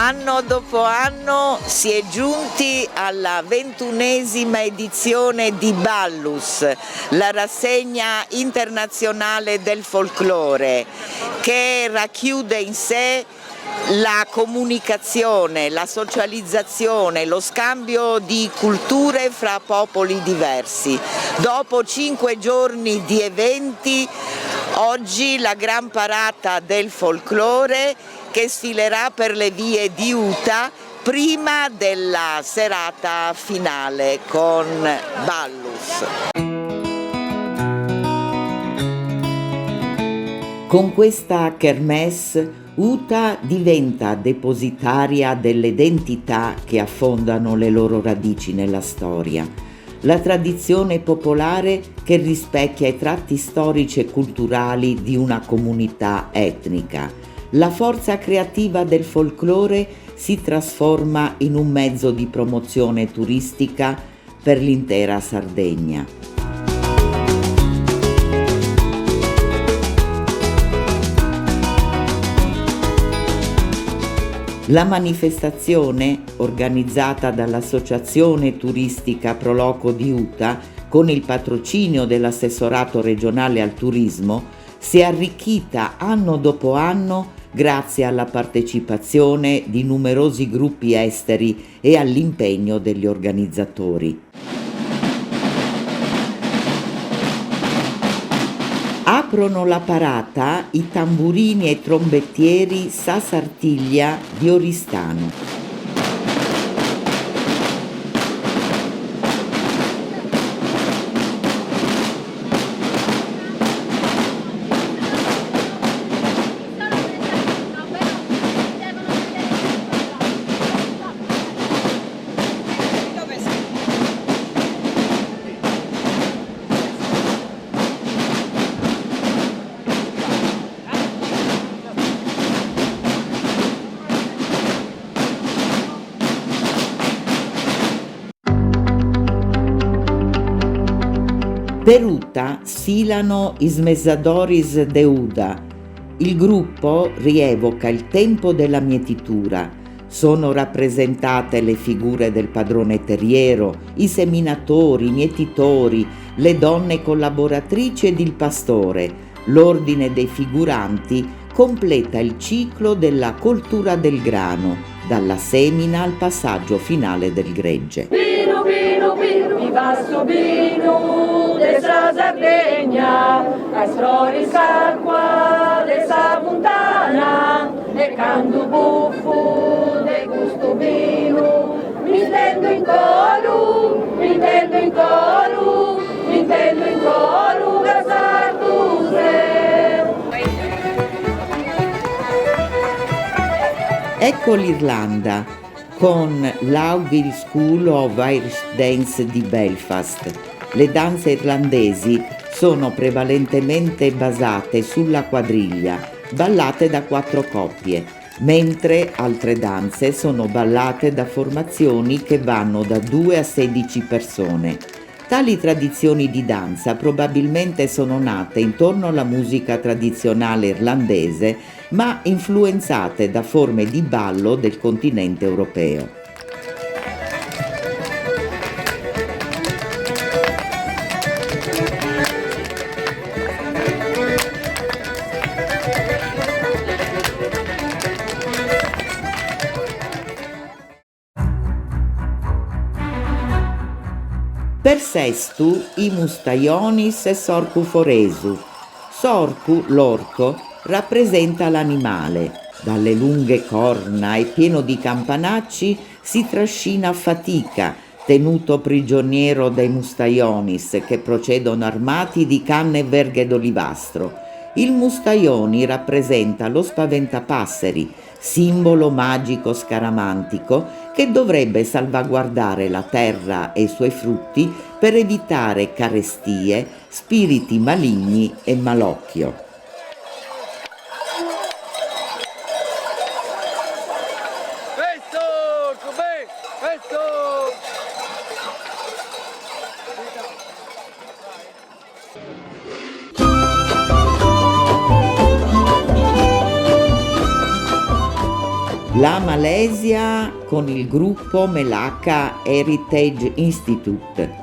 Anno dopo anno si è giunti alla 21esima edizione di Ballus, la rassegna internazionale del folklore, che racchiude in sé la comunicazione, la socializzazione, lo scambio di culture fra popoli diversi. Dopo 5 giorni di eventi, oggi la gran parata del folklore che sfilerà per le vie di Uta prima della serata finale con Ballus. Con questa kermesse Uta diventa depositaria delle identità che affondano le loro radici nella storia. La tradizione popolare che rispecchia i tratti storici e culturali di una comunità etnica. La forza creativa del folklore si trasforma in un mezzo di promozione turistica per l'intera Sardegna. La manifestazione, organizzata dall'Associazione Turistica Pro Loco di Uta con il patrocinio dell'Assessorato regionale al turismo, si è arricchita anno dopo anno grazie alla partecipazione di numerosi gruppi esteri e all'impegno degli organizzatori. Aprono la parata i tamburini e i trombettieri Sassartiglia di Oristano. Per Uta sfilano i Smezzadoris de Uda. Il gruppo rievoca il tempo della mietitura. Sono rappresentate le figure del padrone terriero, i seminatori, i mietitori, le donne collaboratrici ed il pastore. L'ordine dei figuranti completa il ciclo della coltura del grano, dalla semina al passaggio finale del gregge. Vino, vino, vino, mi passo vino de sa Sardegna, ai strori s'acqua de sa puntana, e canto buffo de gusto vino, mi intendo in coro, mi intendo in coro, mi intendo in coro, che sarduse. Ecco l'Irlanda con l'Aughil School of Irish Dance di Belfast. Le danze irlandesi sono prevalentemente basate sulla quadriglia, ballate da 4 coppie, mentre altre danze sono ballate da formazioni che vanno da 2 a 16 persone. Tali tradizioni di danza probabilmente sono nate intorno alla musica tradizionale irlandese, ma influenzate da forme di ballo del continente europeo. Per Sestu i Mustaionis e Sorcu Foresu. Sorcu, l'orco, rappresenta l'animale. Dalle lunghe corna e pieno di campanacci si trascina a fatica, tenuto prigioniero dai Mustaionis che procedono armati di canne e verghe d'olivastro. Il Mustaioni rappresenta lo spaventapasseri, simbolo magico scaramantico che dovrebbe salvaguardare la terra e i suoi frutti per evitare carestie, spiriti maligni e malocchio. La Malesia con il gruppo Melaka Heritage Institute.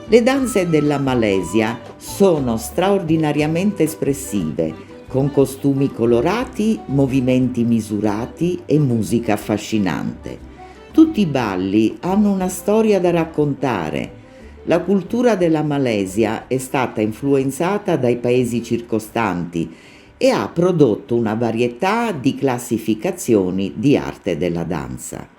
Le danze della Malesia sono straordinariamente espressive, con costumi colorati, movimenti misurati e musica affascinante. Tutti i balli hanno una storia da raccontare. La cultura della Malesia è stata influenzata dai paesi circostanti e ha prodotto una varietà di classificazioni di arte della danza.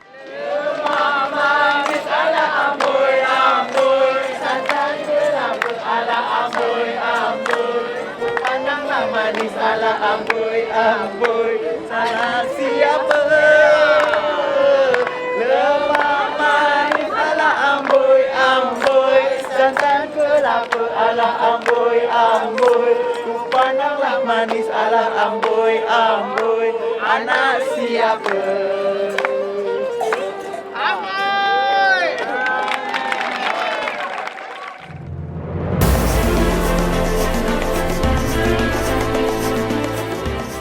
Pandanglah manis ala amboy amboy, anak siapa? Amboy!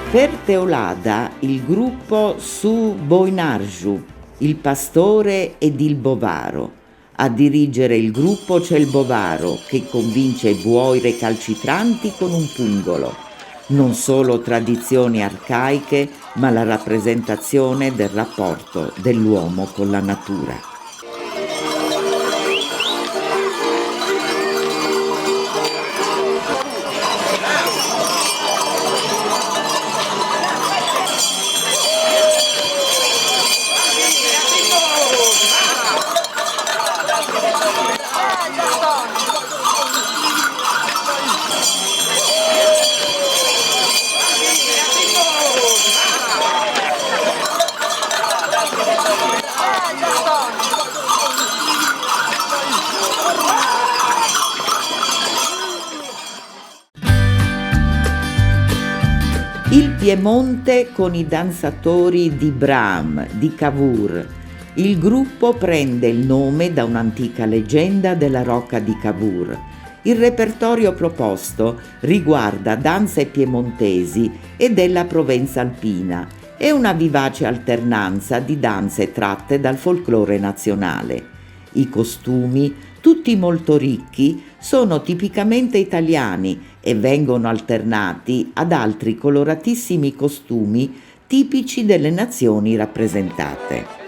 Per Teolada il gruppo Su Boinarju, il pastore ed il bovaro. A dirigere il gruppo c'è il bovaro che convince i buoi recalcitranti con un pungolo. Non solo tradizioni arcaiche, ma la rappresentazione del rapporto dell'uomo con la natura. Il Piemonte con i danzatori di Brahm, di Cavour. Il gruppo prende il nome da un'antica leggenda della rocca di Cavour. Il repertorio proposto riguarda danze piemontesi e della Provenza alpina e una vivace alternanza di danze tratte dal folklore nazionale. I costumi, tutti molto ricchi, sono tipicamente italiani e vengono alternati ad altri coloratissimi costumi tipici delle nazioni rappresentate.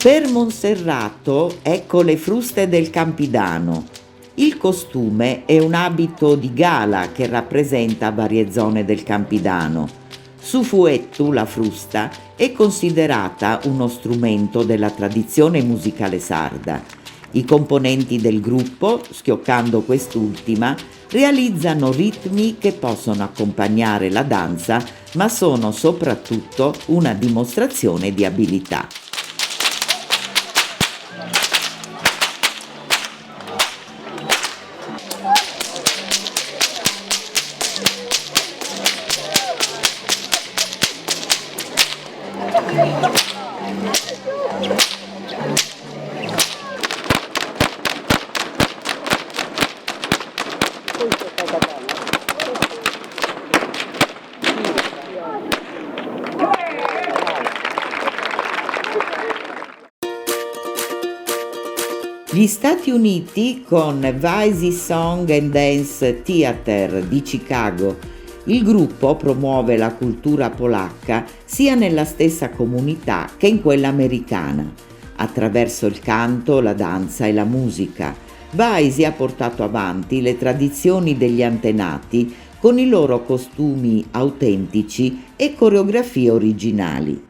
Per Monserrato ecco le fruste del Campidano. Il costume è un abito di gala che rappresenta varie zone del Campidano. Su Fuettu, la frusta, è considerata uno strumento della tradizione musicale sarda. I componenti del gruppo, schioccando quest'ultima, realizzano ritmi che possono accompagnare la danza, ma sono soprattutto una dimostrazione di abilità. Gli Stati Uniti con Vice Song and Dance Theater di Chicago. Il gruppo promuove la cultura polacca sia nella stessa comunità che in quella americana, attraverso il canto, la danza e la musica. Vice ha portato avanti le tradizioni degli antenati con i loro costumi autentici e coreografie originali.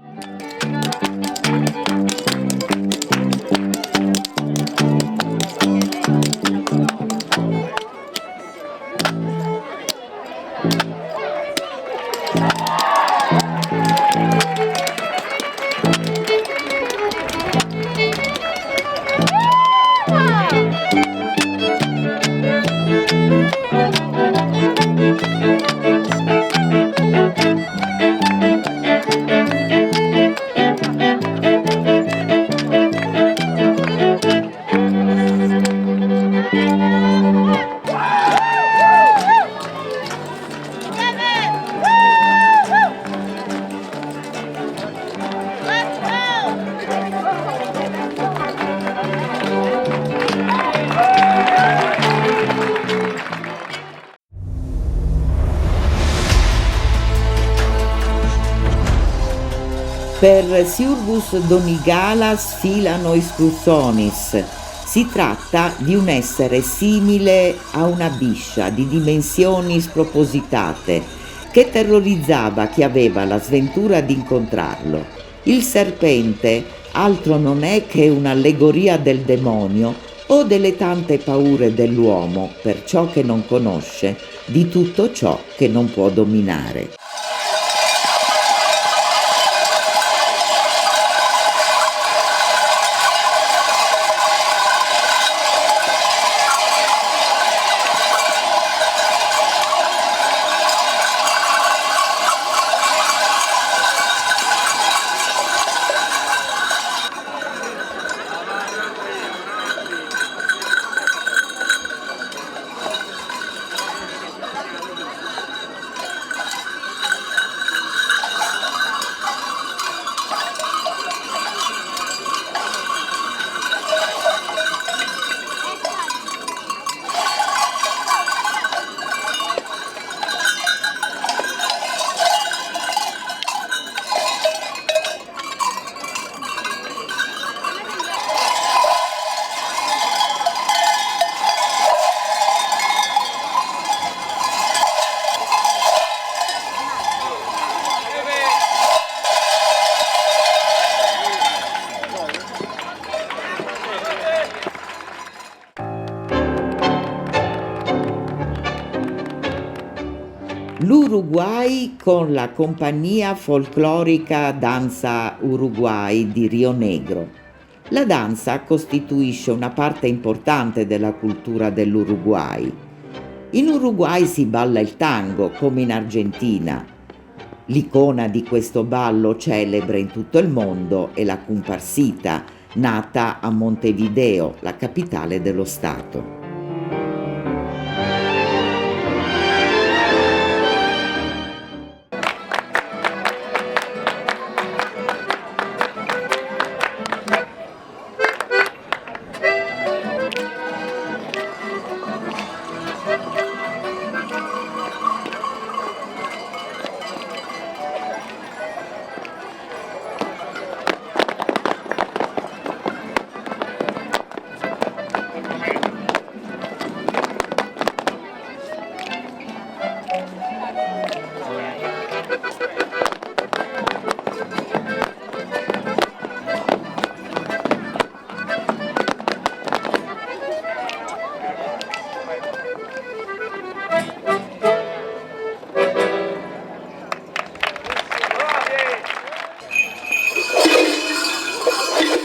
Per Siurbus Donigalas filano excursionis. Si tratta di un essere simile a una biscia di dimensioni spropositate che terrorizzava chi aveva la sventura di incontrarlo. Il serpente altro non è che un'allegoria del demonio o delle tante paure dell'uomo per ciò che non conosce, di tutto ciò che non può dominare. L'Uruguay con la compagnia folclorica Danza Uruguay di Rio Negro. La danza costituisce una parte importante della cultura dell'Uruguay. In Uruguay si balla il tango come in Argentina. L'icona di questo ballo celebre in tutto il mondo è la comparsita, nata a Montevideo, la capitale dello stato.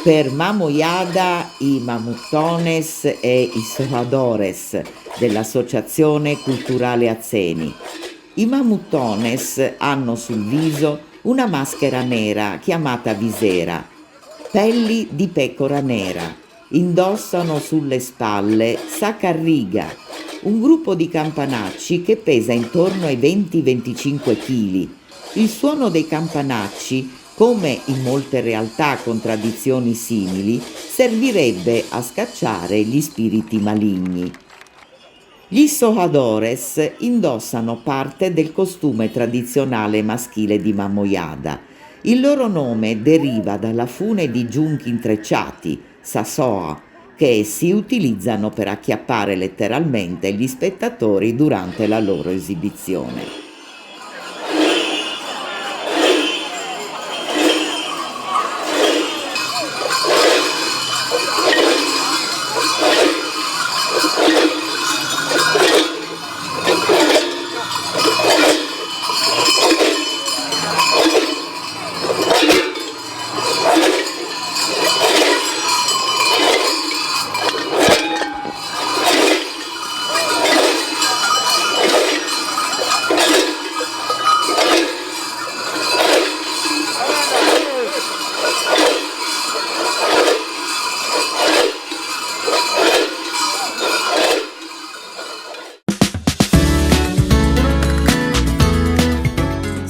Per Mamoyada i Mamutones e i Sohadores dell'Associazione Culturale Azzeni. I Mamutones hanno sul viso una maschera nera chiamata visera, pelli di pecora nera, indossano sulle spalle sacca a riga, un gruppo di campanacci che pesa intorno ai 20-25 kg. Il suono dei campanacci come in molte realtà con tradizioni simili, servirebbe a scacciare gli spiriti maligni. Gli sohadores indossano parte del costume tradizionale maschile di Mamoyada. Il loro nome deriva dalla fune di giunchi intrecciati, sasoa, che si utilizzano per acchiappare letteralmente gli spettatori durante la loro esibizione.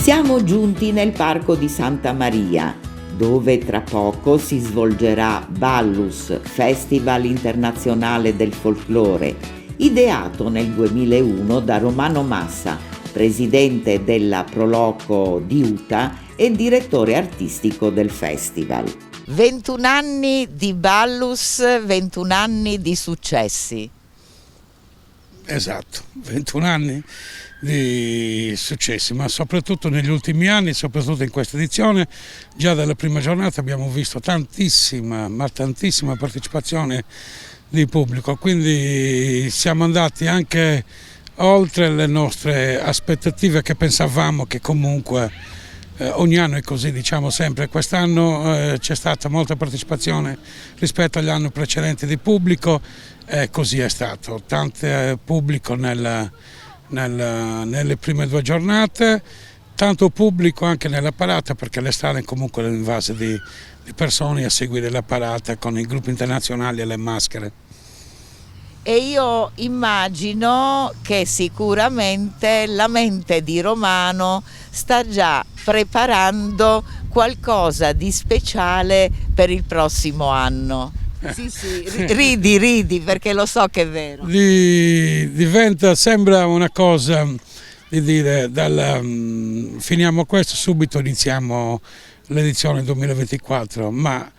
Siamo giunti nel parco di Santa Maria, dove tra poco si svolgerà Ballus, Festival internazionale del folklore, ideato nel 2001 da Romano Massa, presidente della Proloco di Uta e direttore artistico del festival. 21 anni di Ballus, 21 anni di successi. Esatto, 21 anni di successi, ma soprattutto negli ultimi anni, soprattutto in questa edizione, già dalla prima giornata abbiamo visto tantissima partecipazione di pubblico, quindi siamo andati anche oltre le nostre aspettative, che pensavamo che comunque ogni anno è così, diciamo sempre. Quest'anno c'è stata molta partecipazione rispetto agli anni precedenti di pubblico, e così è stato, tanto pubblico nelle prime 2 giornate, tanto pubblico anche nella parata, perché le strade comunque erano invase di persone a seguire la parata con i gruppi internazionali e le maschere. E io immagino che sicuramente la mente di Romano sta già preparando qualcosa di speciale per il prossimo anno. Sì, ridi perché lo so che è vero. Sembra una cosa di dire, finiamo questo, subito iniziamo l'edizione 2024, ma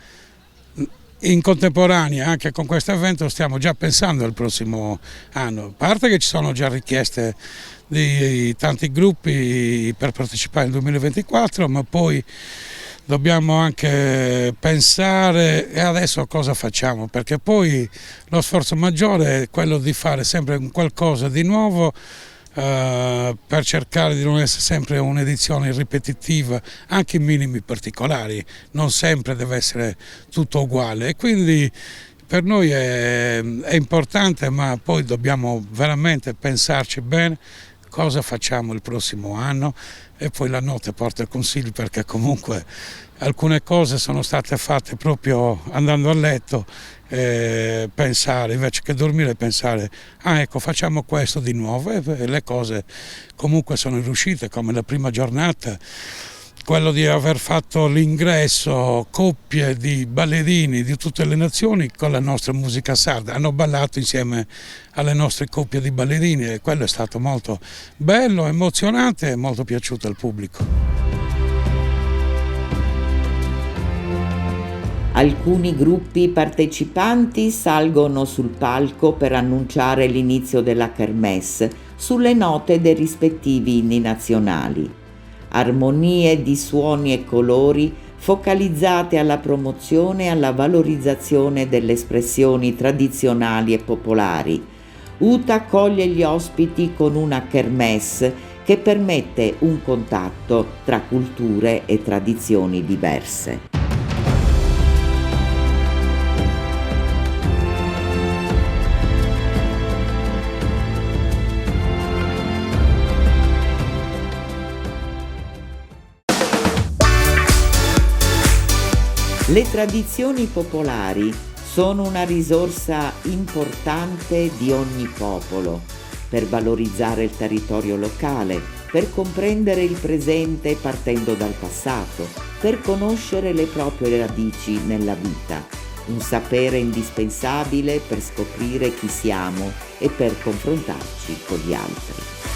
in contemporanea anche con questo evento stiamo già pensando al prossimo anno, a parte che ci sono già richieste di tanti gruppi per partecipare nel 2024, ma poi dobbiamo anche pensare e adesso cosa facciamo, perché poi lo sforzo maggiore è quello di fare sempre qualcosa di nuovo, per cercare di non essere sempre un'edizione ripetitiva, anche in minimi particolari, non sempre deve essere tutto uguale, e quindi per noi è importante, ma poi dobbiamo veramente pensarci bene cosa facciamo il prossimo anno, e poi la notte porta il consiglio, perché comunque alcune cose sono state fatte proprio andando a letto, pensare invece che dormire, pensare ecco, facciamo questo di nuovo, e le cose comunque sono riuscite, come la prima giornata, quello di aver fatto l'ingresso coppie di ballerini di tutte le nazioni con la nostra musica sarda, hanno ballato insieme alle nostre coppie di ballerini, e quello è stato molto bello, emozionante e molto piaciuto al pubblico. Alcuni gruppi partecipanti salgono sul palco per annunciare l'inizio della kermesse sulle note dei rispettivi inni nazionali. Armonie di suoni e colori focalizzate alla promozione e alla valorizzazione delle espressioni tradizionali e popolari. Uta accoglie gli ospiti con una kermesse che permette un contatto tra culture e tradizioni diverse. Le tradizioni popolari sono una risorsa importante di ogni popolo per valorizzare il territorio locale, per comprendere il presente partendo dal passato, per conoscere le proprie radici nella vita, un sapere indispensabile per scoprire chi siamo e per confrontarci con gli altri.